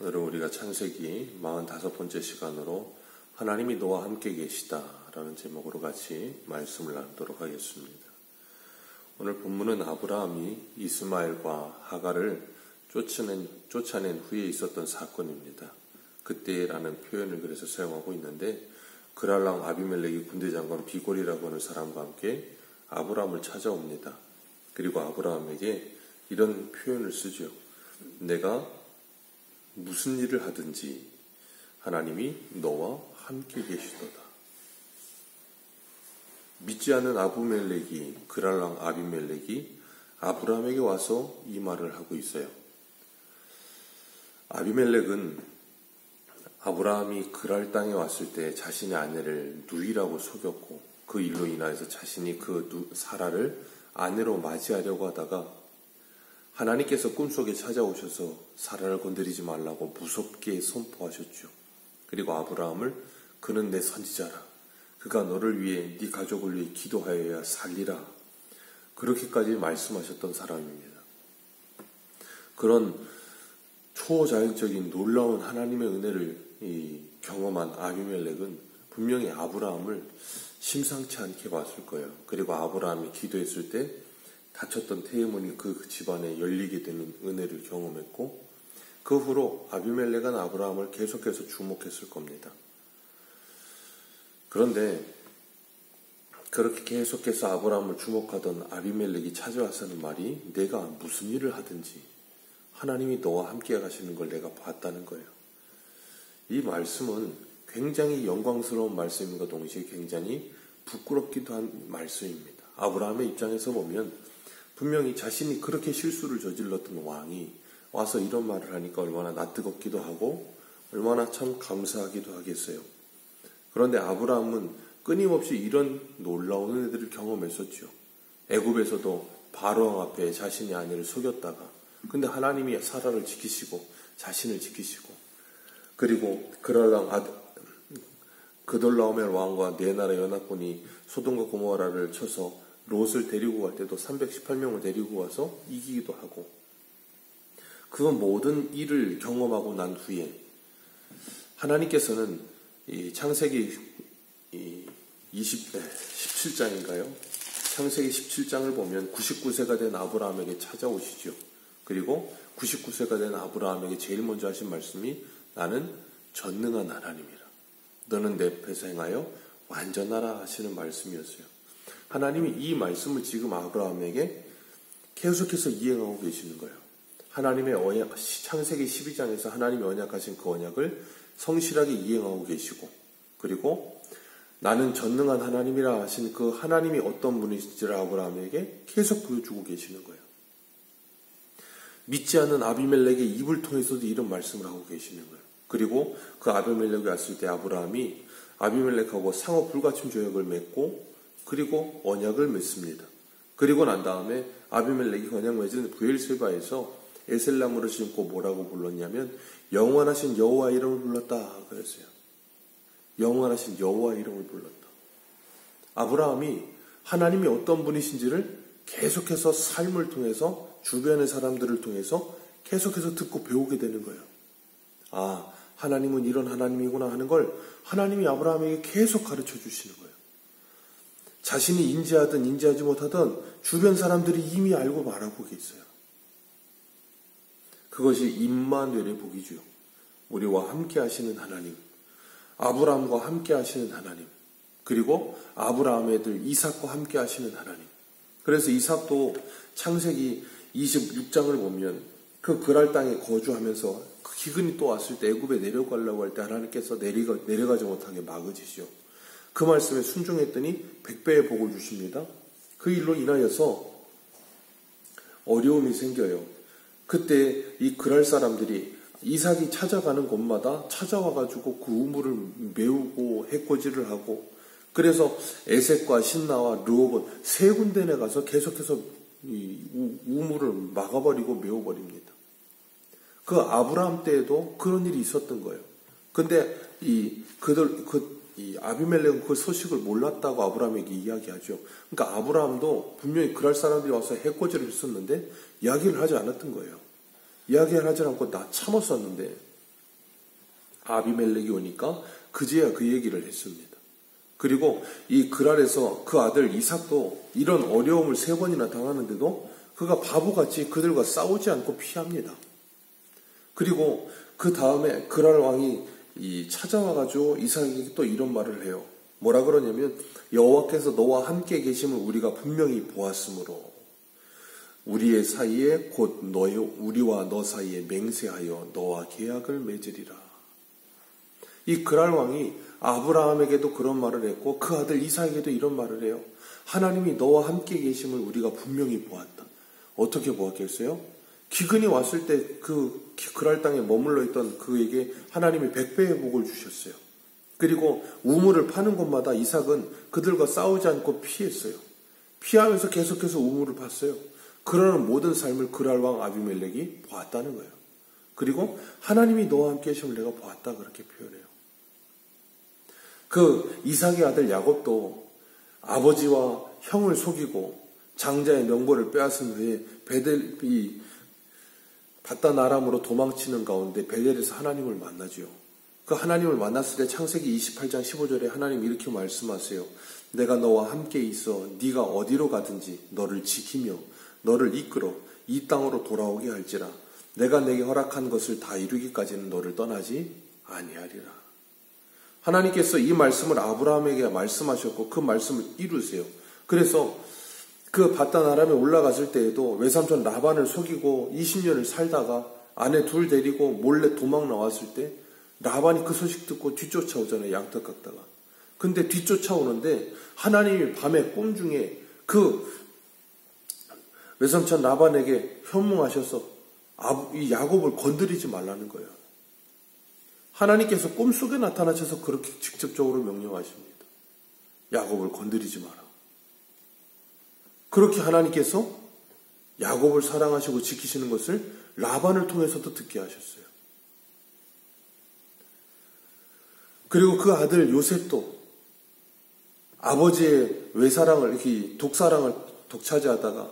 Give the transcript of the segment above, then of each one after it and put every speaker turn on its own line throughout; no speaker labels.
오늘은 우리가 창세기 45번째 시간으로 하나님이 너와 함께 계시다 라는 제목으로 같이 말씀을 나누도록 하겠습니다. 오늘 본문은 아브라함이 이스마엘과 하갈을 쫓아낸 후에 있었던 사건입니다. 그때라는 표현을 그래서 사용하고 있는데, 그랄랑 아비멜렉이 군대장관 비골이라고 하는 사람과 함께 아브라함을 찾아옵니다. 그리고 아브라함에게 이런 표현을 쓰죠. 내가 무슨 일을 하든지 하나님이 너와 함께 계시도다. 믿지 않는 그랄랑 아비멜렉이 아브라함에게 와서 이 말을 하고 있어요. 아비멜렉은 아브라함이 그랄 땅에 왔을 때 자신의 아내를 누이라고 속였고, 그 일로 인하여서 자신이 사라를 아내로 맞이하려고 하다가 하나님께서 꿈속에 찾아오셔서 사라를 건드리지 말라고 무섭게 선포하셨죠. 그리고 아브라함을 그는 내 선지자라, 그가 너를 위해 네 가족을 위해 기도하여야 살리라, 그렇게까지 말씀하셨던 사람입니다. 그런 초자연적인 놀라운 하나님의 은혜를 경험한 아비멜렉은 분명히 아브라함을 심상치 않게 봤을 거예요. 그리고 아브라함이 기도했을 때 닫혔던 태의문이 그 집안에 열리게 되는 은혜를 경험했고, 그 후로 아비멜렉은 아브라함을 계속해서 주목했을 겁니다. 그런데 그렇게 계속해서 아브라함을 주목하던 아비멜렉이 찾아와서는 말이, 내가 무슨 일을 하든지 하나님이 너와 함께 가시는 걸 내가 봤다는 거예요. 이 말씀은 굉장히 영광스러운 말씀인과 동시에 굉장히 부끄럽기도 한 말씀입니다. 아브라함의 입장에서 보면 분명히 자신이 그렇게 실수를 저질렀던 왕이 와서 이런 말을 하니까 얼마나 낯뜨겁기도 하고 얼마나 참 감사하기도 하겠어요. 그런데 아브라함은 끊임없이 이런 놀라운 은혜들을 경험했었죠. 애굽에서도 바로왕 앞에 자신의 아내를 속였다가, 근데 하나님이 사라를 지키시고 자신을 지키시고, 그리고 그돌라오멜 왕과 네 나라 연합군이 소돔과 고모라를 쳐서 롯을 데리고 갈 때도 318명을 데리고 와서 이기기도 하고, 그 모든 일을 경험하고 난 후에 하나님께서는 이 창세기 17장인가요? 창세기 17장을 보면 99세가 된 아브라함에게 찾아오시죠. 그리고 99세가 된 아브라함에게 제일 먼저 하신 말씀이, 나는 전능한 하나님이라, 너는 내 앞에서 행하여 완전하라 하시는 말씀이었어요. 하나님이 이 말씀을 지금 아브라함에게 계속해서 이행하고 계시는 거예요. 하나님의 언약, 창세기 12장에서 하나님이 언약하신 그 언약을 성실하게 이행하고 계시고, 그리고 나는 전능한 하나님이라 하신 그 하나님이 어떤 분이신지를 아브라함에게 계속 보여주고 계시는 거예요. 믿지 않는 아비멜렉의 입을 통해서도 이런 말씀을 하고 계시는 거예요. 그리고 그 아비멜렉이 왔을 때 아브라함이 아비멜렉하고 상호 불가침 조약을 맺고, 그리고 언약을 맺습니다. 그리고 난 다음에 아비멜렉이 언약 맺은 브엘세바에서 에셀나무를 심고 뭐라고 불렀냐면, 영원하신 여호와 이름을 불렀다 그랬어요. 영원하신 여호와 이름을 불렀다. 아브라함이 하나님이 어떤 분이신지를 계속해서 삶을 통해서, 주변의 사람들을 통해서 계속해서 듣고 배우게 되는 거예요. 아, 하나님은 이런 하나님이구나 하는 걸 하나님이 아브라함에게 계속 가르쳐 주시는 거예요. 자신이 인지하든 인지하지 못하든 주변 사람들이 이미 알고 말하고 계세요. 그것이 임마누엘의 복이죠. 우리와 함께 하시는 하나님, 아브라함과 함께 하시는 하나님, 그리고 아브라함의 아들 이삭과 함께 하시는 하나님. 그래서 이삭도 창세기 26장을 보면 그 그랄 땅에 거주하면서 그 기근이 또 왔을 때 애굽에 내려가려고 할 때 하나님께서 내려가지 못하게 막으시죠. 그 말씀에 순종했더니 100배의 복을 주십니다. 그 일로 인하여서 어려움이 생겨요. 그때 이 그랄 사람들이 이삭이 찾아가는 곳마다 찾아와가지고 그 우물을 메우고 해코지를 하고, 그래서 에색과 신나와 르호봇 세 군데에 가서 계속해서 이 우물을 막아버리고 메워버립니다. 그 아브라함 때에도 그런 일이 있었던 거예요. 근데 이 아비멜렉은 그 소식을 몰랐다고 아브라함에게 이야기하죠. 그러니까 아브라함도 분명히 그럴 사람들이 와서 해코지를 했었는데 이야기를 하지 않았던 거예요. 이야기를 하지 않고 나 참았었는데, 아비멜렉이 오니까 그제야 그 얘기를 했습니다. 그리고 이 그랄에서 그 아들 이삭도 이런 어려움을 3번이나 당하는데도 그가 바보같이 그들과 싸우지 않고 피합니다. 그리고 그 다음에 그랄 왕이 찾아와가지고 이삭에게 또 이런 말을 해요. 뭐라 그러냐면 여호와께서 너와 함께 계심을 우리가 분명히 보았으므로 우리의 사이에 곧 우리와 너 사이에 맹세하여 너와 계약을 맺으리라. 이 그랄 왕이 아브라함에게도 그런 말을 했고 그 아들 이삭에게도 이런 말을 해요. 하나님이 너와 함께 계심을 우리가 분명히 보았다. 어떻게 보았겠어요? 기근이 왔을 때 그 그랄 땅에 머물러 있던 그에게 하나님이 100배의 복을 주셨어요. 그리고 우물을 파는 곳마다 이삭은 그들과 싸우지 않고 피했어요. 피하면서 계속해서 우물을 팠어요. 그러는 모든 삶을 그랄 왕 아비멜렉이 보았다는 거예요. 그리고 하나님이 너와 함께 하심을 내가 보았다 그렇게 표현해요. 그 이삭의 아들 야곱도 아버지와 형을 속이고 장자의 명분을 빼앗은 후에 바단 아람으로 도망치는 가운데 베델에서 하나님을 만나죠. 그 하나님을 만났을 때 창세기 28장 15절에 하나님 이렇게 말씀하세요. 내가 너와 함께 있어 네가 어디로 가든지 너를 지키며 너를 이끌어 이 땅으로 돌아오게 할지라. 내가 내게 허락한 것을 다 이루기까지는 너를 떠나지 아니하리라. 하나님께서 이 말씀을 아브라함에게 말씀하셨고 그 말씀을 이루세요. 그래서 그 바단 아람에 올라갔을 때에도 외삼촌 라반을 속이고 20년을 살다가 아내 둘 데리고 몰래 도망 나왔을 때 라반이 그 소식 듣고 뒤쫓아오잖아요. 양떡 깎다가. 근데 뒤쫓아오는데 하나님이 밤에 꿈 중에 그 외삼촌 라반에게 현몽하셔서 이 야곱을 건드리지 말라는 거예요. 하나님께서 꿈속에 나타나셔서 그렇게 직접적으로 명령하십니다. 야곱을 건드리지 마라. 그렇게 하나님께서 야곱을 사랑하시고 지키시는 것을 라반을 통해서도 듣게 하셨어요. 그리고 그 아들 요셉도 아버지의 외사랑을, 독사랑을 독차지하다가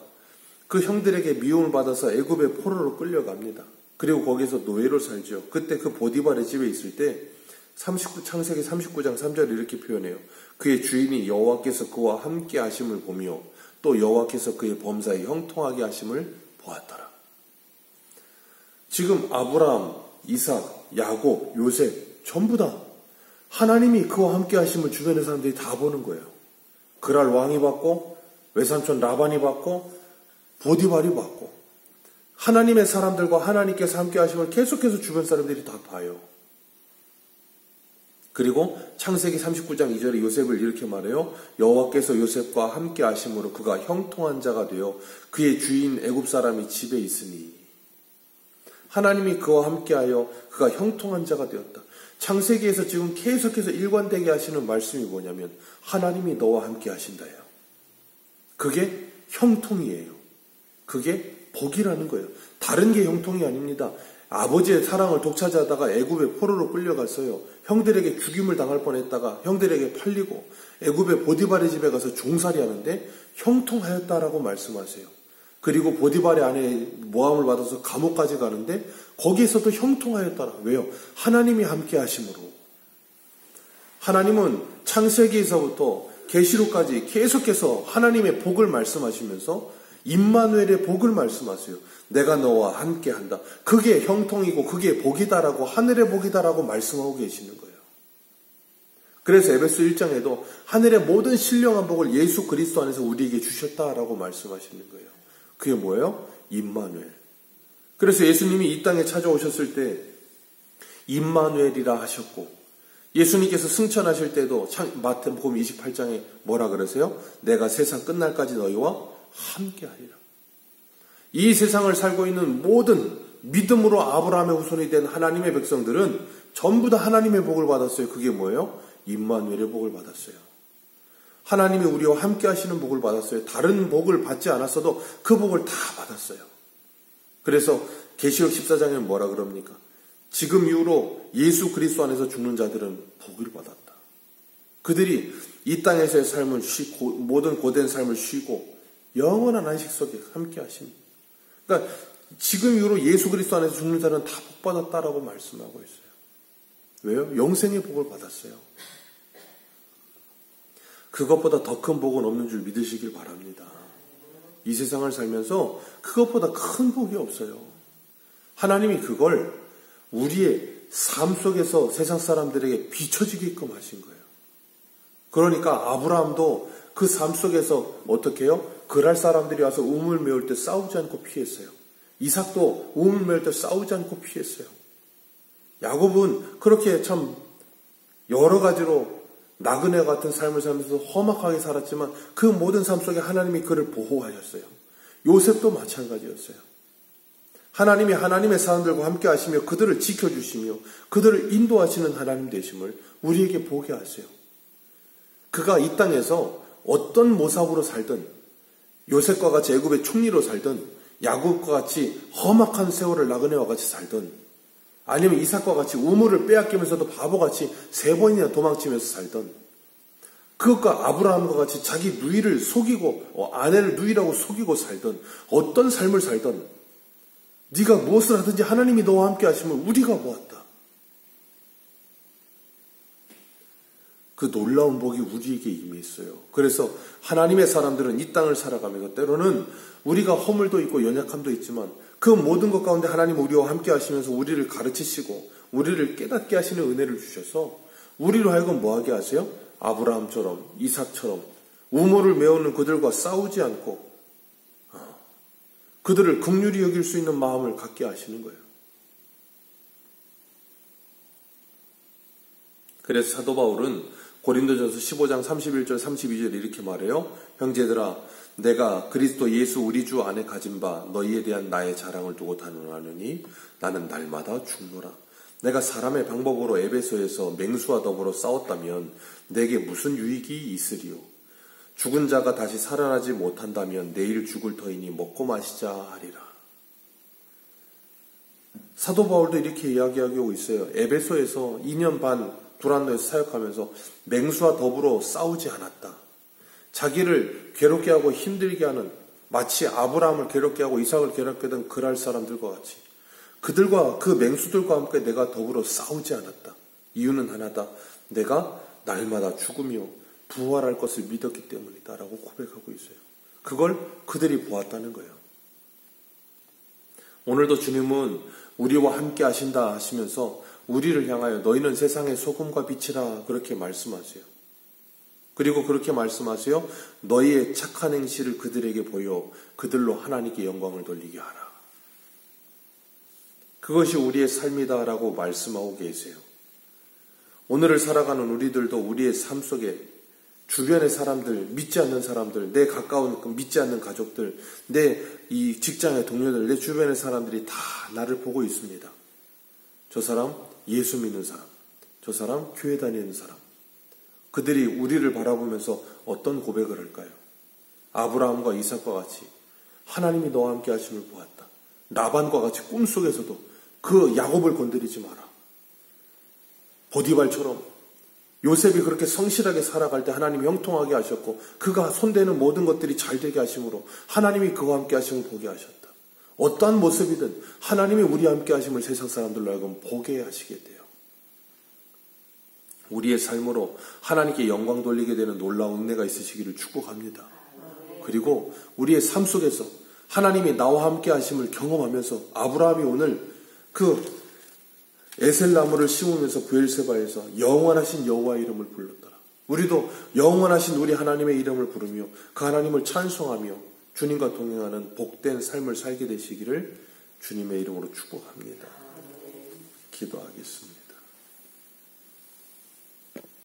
그 형들에게 미움을 받아서 애굽의 포로로 끌려갑니다. 그리고 거기서 노예로 살죠. 그때 그 보디발의 집에 있을 때 창세기 39장 3절을 이렇게 표현해요. 그의 주인이 여호와께서 그와 함께 하심을 보며 또 여호와께서 그의 범사에 형통하게 하심을 보았더라. 지금 아브라함, 이삭, 야곱, 요셉 전부 다 하나님이 그와 함께 하심을 주변의 사람들이 다 보는 거예요. 그랄 왕이 봤고 외삼촌 라반이 봤고 보디발이 봤고 하나님의 사람들과 하나님께서 함께 하심을 계속해서 주변 사람들이 다 봐요. 그리고 창세기 39장 2절에 요셉을 이렇게 말해요. 여호와께서 요셉과 함께 하심으로 그가 형통한 자가 되어 그의 주인 애굽 사람이 집에 있으니 하나님이 그와 함께하여 그가 형통한 자가 되었다. 창세기에서 지금 계속해서 일관되게 하시는 말씀이 뭐냐면 하나님이 너와 함께 하신다요. 그게 형통이에요. 그게 복이라는 거예요. 다른 게 형통이 아닙니다. 아버지의 사랑을 독차지하다가 애굽의 포로로 끌려갔어요. 형들에게 죽임을 당할 뻔했다가 형들에게 팔리고 애굽의 보디발의 집에 가서 종살이 하는데 형통하였다라고 말씀하세요. 그리고 보디발의 아내 모함을 받아서 감옥까지 가는데 거기에서도 형통하였다라. 왜요? 하나님이 함께 하심으로. 하나님은 창세기에서부터 계시록까지 계속해서 하나님의 복을 말씀하시면서 임마누엘의 복을 말씀하세요. 내가 너와 함께한다. 그게 형통이고 그게 복이다라고 하늘의 복이다라고 말씀하고 계시는 거예요. 그래서 에베소 1장에도 하늘의 모든 신령한 복을 예수 그리스도 안에서 우리에게 주셨다라고 말씀하시는 거예요. 그게 뭐예요? 임마누엘. 그래서 예수님이 이 땅에 찾아오셨을 때 임마누엘이라 하셨고 예수님께서 승천하실 때도 마태복음 28장에 뭐라 그러세요? 내가 세상 끝날까지 너희와 함께하리라. 이 세상을 살고 있는 모든 믿음으로 아브라함의 후손이 된 하나님의 백성들은 전부 다 하나님의 복을 받았어요. 그게 뭐예요? 임마누엘의 복을 받았어요. 하나님이 우리와 함께 하시는 복을 받았어요. 다른 복을 받지 않았어도 그 복을 다 받았어요. 그래서 계시록 14장에는 뭐라 그럽니까? 지금 이후로 예수 그리스도 안에서 죽는 자들은 복을 받았다. 그들이 이 땅에서의 삶을 쉬고 모든 고된 삶을 쉬고 영원한 안식 속에 함께 하십니다. 그러니까 지금 이후로 예수 그리스도 안에서 죽는 자는 다 복받았다라고 말씀하고 있어요. 왜요? 영생의 복을 받았어요. 그것보다 더 큰 복은 없는 줄 믿으시길 바랍니다. 이 세상을 살면서 그것보다 큰 복이 없어요. 하나님이 그걸 우리의 삶 속에서 세상 사람들에게 비춰지게끔 하신 거예요. 그러니까 아브라함도 그 삶 속에서 어떻게 해요? 그랄 사람들이 와서 우물 메울 때 싸우지 않고 피했어요. 이삭도 우물 메울 때 싸우지 않고 피했어요. 야곱은 그렇게 참 여러 가지로 나그네 같은 삶을 살면서 험악하게 살았지만 그 모든 삶 속에 하나님이 그를 보호하셨어요. 요셉도 마찬가지였어요. 하나님이 하나님의 사람들과 함께 하시며 그들을 지켜주시며 그들을 인도하시는 하나님 되심을 우리에게 보게 하세요. 그가 이 땅에서 어떤 모습으로 살든 요셉과 같이 애굽의 총리로 살든 야곱과 같이 험악한 세월을 나그네와 같이 살든 아니면 이삭과 같이 우물을 빼앗기면서도 바보같이 3번이나 도망치면서 살던 그것과 아브라함과 같이 자기 누이를 속이고 아내를 누이라고 속이고 살던 어떤 삶을 살던 네가 무엇을 하든지 하나님이 너와 함께 하심을 우리가 보았다. 그 놀라운 복이 우리에게 이미 있어요. 그래서 하나님의 사람들은 이 땅을 살아가면서 때로는 우리가 허물도 있고 연약함도 있지만 그 모든 것 가운데 하나님 우리와 함께 하시면서 우리를 가르치시고 우리를 깨닫게 하시는 은혜를 주셔서 우리로 하여금 뭐하게 하세요? 아브라함처럼 이삭처럼 우물을 메우는 그들과 싸우지 않고 그들을 긍휼히 여길 수 있는 마음을 갖게 하시는 거예요. 그래서 사도 바울은 고린도전서 15장 31절 32절 이렇게 말해요. 형제들아 내가 그리스도 예수 우리 주 안에 가진 바 너희에 대한 나의 자랑을 두고 단언하느니 나는 날마다 죽노라. 내가 사람의 방법으로 에베소에서 맹수와 더불어 싸웠다면 내게 무슨 유익이 있으리요. 죽은 자가 다시 살아나지 못한다면 내일 죽을 터이니 먹고 마시자 하리라. 사도 바울도 이렇게 이야기하고 있어요. 에베소에서 2년 반 두란노에서 사역하면서 맹수와 더불어 싸우지 않았다. 자기를 괴롭게 하고 힘들게 하는 마치 아브라함을 괴롭게 하고 이삭을 괴롭게 하던 그랄 사람들과 같이 그들과 그 맹수들과 함께 내가 더불어 싸우지 않았다. 이유는 하나다. 내가 날마다 죽으며 부활할 것을 믿었기 때문이다 라고 고백하고 있어요. 그걸 그들이 보았다는 거예요. 오늘도 주님은 우리와 함께 하신다 하시면서 우리를 향하여 너희는 세상의 소금과 빛이라 그렇게 말씀하세요. 그리고 그렇게 말씀하세요. 너희의 착한 행실을 그들에게 보여 그들로 하나님께 영광을 돌리게 하라. 그것이 우리의 삶이다라고 말씀하고 계세요. 오늘을 살아가는 우리들도 우리의 삶 속에 주변의 사람들, 믿지 않는 사람들, 내 가까운 믿지 않는 가족들, 내 이 직장의 동료들, 내 주변의 사람들이 다 나를 보고 있습니다. 저 사람 예수 믿는 사람, 저 사람 교회 다니는 사람. 그들이 우리를 바라보면서 어떤 고백을 할까요? 아브라함과 이삭과 같이 하나님이 너와 함께 하심을 보았다. 라반과 같이 꿈속에서도 그 야곱을 건드리지 마라. 보디발처럼 요셉이 그렇게 성실하게 살아갈 때 하나님이 형통하게 하셨고 그가 손대는 모든 것들이 잘 되게 하심으로 하나님이 그와 함께 하심을 보게 하셨다. 어떠한 모습이든 하나님이 우리와 함께 하심을 세상 사람들로 하여금 보게 하시게 돼요. 우리의 삶으로 하나님께 영광 돌리게 되는 놀라운 은혜가 있으시기를 축복합니다. 그리고 우리의 삶 속에서 하나님이 나와 함께 하심을 경험하면서 아브라함이 오늘 그 에셀나무를 심으면서 브엘세바에서 영원하신 여호와의 이름을 불렀더라. 우리도 영원하신 우리 하나님의 이름을 부르며 그 하나님을 찬송하며 주님과 동행하는 복된 삶을 살게 되시기를 주님의 이름으로 축복합니다.